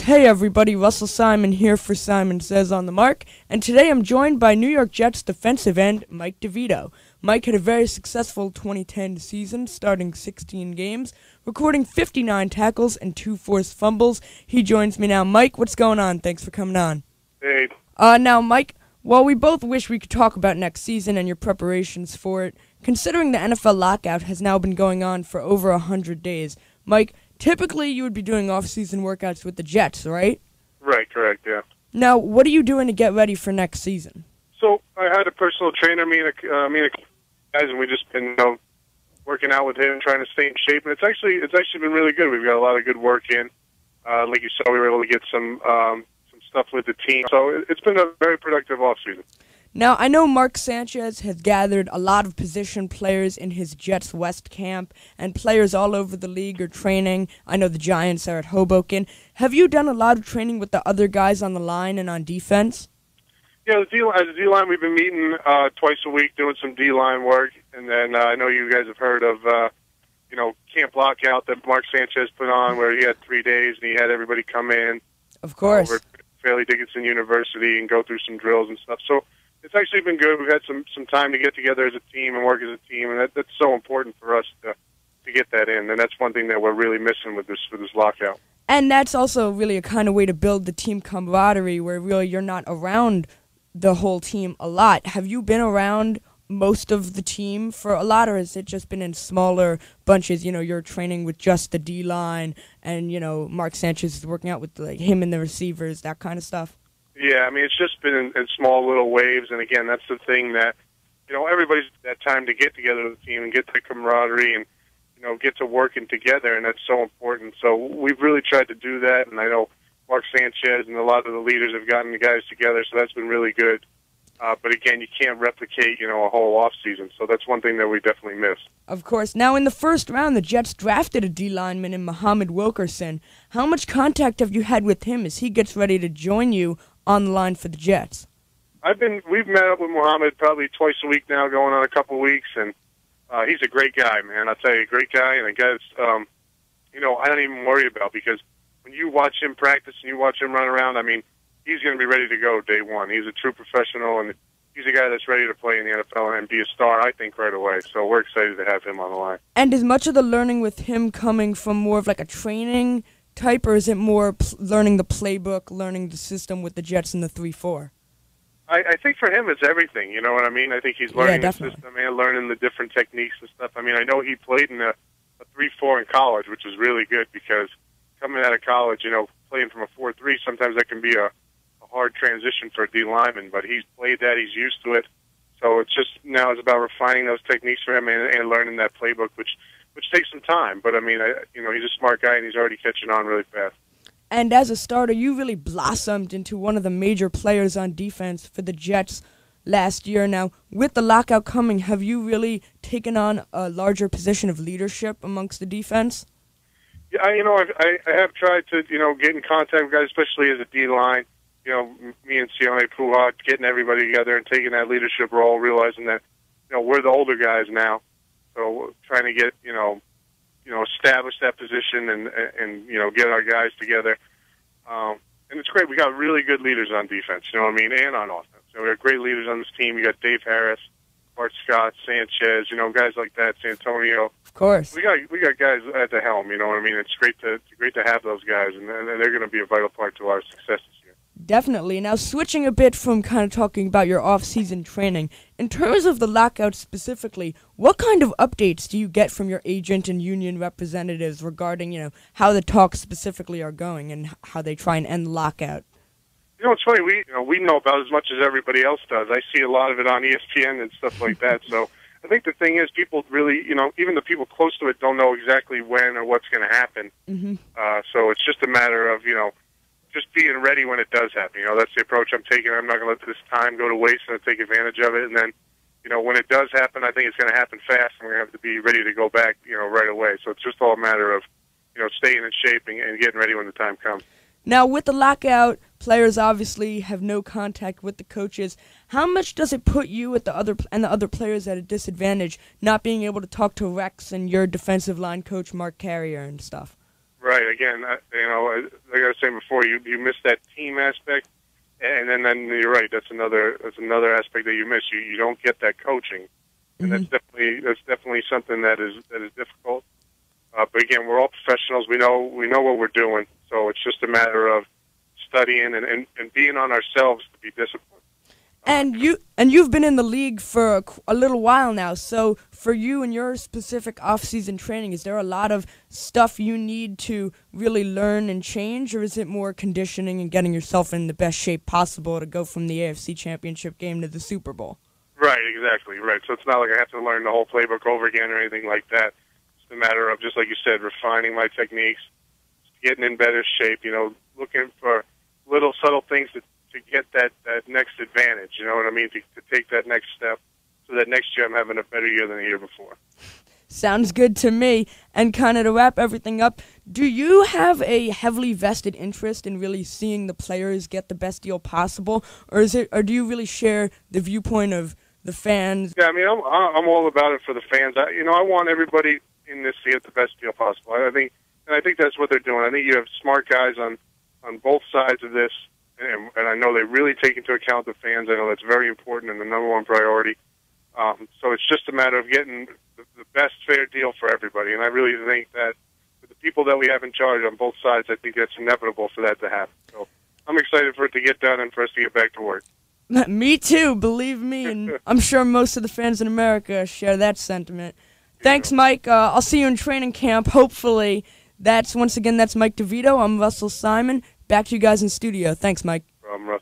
Hey everybody, Russell Simon here for Simon Says on the Mark, and today I'm joined by New York Jets defensive end Mike Devito. Mike had a very successful 2010 season, starting 16 games, recording 59 tackles and 2 forced fumbles. He joins me now. Mike, what's going on? Thanks for coming on. Hey. Now, Mike, while we both wish we could talk about next season and your preparations for it, considering the NFL Lockout has now been going on for over 100 days, Mike, typically you would be doing off-season workouts with the Jets, right? Right, correct, yeah. Now, what are you doing to get ready for next season? So I had a personal trainer, me and a guys, and we've just been working out with him, trying to stay in shape, and it's actually been really good. We've got a lot of good work in. Like you saw, we were able to get some stuff with the team, so it's been a very productive off-season. Now, I know Mark Sanchez has gathered a lot of position players in his Jets West camp, and players all over the league are training. I know the Giants are at Hoboken. Have you done a lot of training with the other guys on the line and on defense? Yeah, as a D-line, we've been meeting twice a week doing some D-line work, and then I know you guys have heard of Camp Lockout that Mark Sanchez put on, where he had 3 days and he had everybody come in. Of course. Over at Fairleigh Dickinson University and go through some drills and stuff. So it's actually been good. We've had some time to get together as a team and work as a team, and that's so important for us to get that in. And that's one thing that we're really missing with this lockout. And that's also really a kind of way to build the team camaraderie, where really you're not around the whole team a lot. Have you been around most of the team for a lot, or has it just been in smaller bunches? You know, you're training with just the D-line, and, Mark Sanchez is working out with him and the receivers, that kind of stuff? Yeah, I mean, it's just been in small little waves, and again, that's the thing that, everybody's that time to get together with the team and get the camaraderie and, get to working together, and that's so important. So we've really tried to do that, and I know Mark Sanchez and a lot of the leaders have gotten the guys together, so that's been really good. But again, you can't replicate, a whole off season, so that's one thing that we definitely miss. Of course. Now, in the first round, the Jets drafted a D-lineman in Muhammad Wilkerson. How much contact have you had with him as he gets ready to join you on the line for the Jets? We've met up with Muhammad probably twice a week now, going on a couple of weeks, and he's a great guy, man. I'll tell you, a great guy, and a guy that's, I don't even worry about, because when you watch him practice and you watch him run around, I mean, he's going to be ready to go day one. He's a true professional, and he's a guy that's ready to play in the NFL and be a star, I think, right away. So we're excited to have him on the line. And is much of the learning with him coming from more of like a training type, or is it more learning the playbook, learning the system with the Jets in the 3-4? I think for him it's everything, you know what I mean? I think he's learning the system and learning the different techniques and stuff. I mean, I know he played in a 3-4 in college, which is really good, because coming out of college, playing from a 4-3, sometimes that can be a hard transition for a D lineman, but he's played that, he's used to it. So it's just now it's about refining those techniques for him and learning that playbook, which takes some time. But I mean, he's a smart guy, and he's already catching on really fast. And as a starter, you really blossomed into one of the major players on defense for the Jets last year. Now, with the lockout coming, have you really taken on a larger position of leadership amongst the defense? Yeah, I have tried to, get in contact with guys, especially as a D-line. Me and Sione Puhat, getting everybody together and taking that leadership role, realizing that, we're the older guys now. So trying to get, establish that position and get our guys together. And it's great. We got really good leaders on defense, and on offense. We got great leaders on this team. We got Dave Harris, Bart Scott, Sanchez, guys like that, Santonio. Of course. We got guys at the helm, It's great to have those guys, and they're going to be a vital part to our success this year. Definitely. Now, switching a bit from kind of talking about your off-season training, in terms of the lockout specifically, what kind of updates do you get from your agent and union representatives regarding, how the talks specifically are going and how they try and end the lockout? It's funny. We know about as much as everybody else does. I see a lot of it on ESPN and stuff like that. So I think the thing is, people really, even the people close to it don't know exactly when or what's going to happen. Mm-hmm. So it's just a matter of, just being ready when it does happen. That's the approach I'm taking. I'm not going to let this time go to waste and take advantage of it. And then, when it does happen, I think it's going to happen fast, and we're going to have to be ready to go back, right away. So it's just all a matter of, staying in shape and getting ready when the time comes. Now, with the lockout, players obviously have no contact with the coaches. How much does it put you and the other players at a disadvantage, not being able to talk to Rex and your defensive line coach, Mark Carrier, and stuff? Right. Again, like I was saying before, you miss that team aspect, and then you're right. That's another aspect that you miss. You don't get that coaching, and that's definitely something that is difficult. But again, we're all professionals. We know what we're doing. So it's just a matter of studying and being on ourselves to be disciplined. And you've been in the league for a little while now. So for you and your specific off-season training, is there a lot of stuff you need to really learn and change, or is it more conditioning and getting yourself in the best shape possible to go from the AFC Championship game to the Super Bowl? Right, exactly, right. So it's not like I have to learn the whole playbook over again or anything like that. It's a matter of, just like you said, refining my techniques, getting in better shape, looking for little subtle things to get that next advantage, you know what I mean, to take that next step so that next year I'm having a better year than the year before. Sounds good to me. And kind of to wrap everything up, do you have a heavily vested interest in really seeing the players get the best deal possible, or do you really share the viewpoint of the fans? Yeah, I mean, I'm all about it for the fans. I want everybody in this to get the best deal possible. I think that's what they're doing. I think you have smart guys on both sides of this, and I know they really take into account the fans. I know that's very important and the number one priority. So it's just a matter of getting the best fair deal for everybody. And I really think that with the people that we have in charge on both sides, I think that's inevitable for that to happen. So I'm excited for it to get done and for us to get back to work. Me too, believe me, and I'm sure most of the fans in America share that sentiment. Thanks, Mike. I'll see you in training camp, hopefully. Once again, that's Mike Devito. I'm Russell Simon. Back to you guys in studio. Thanks, Mike. Russell.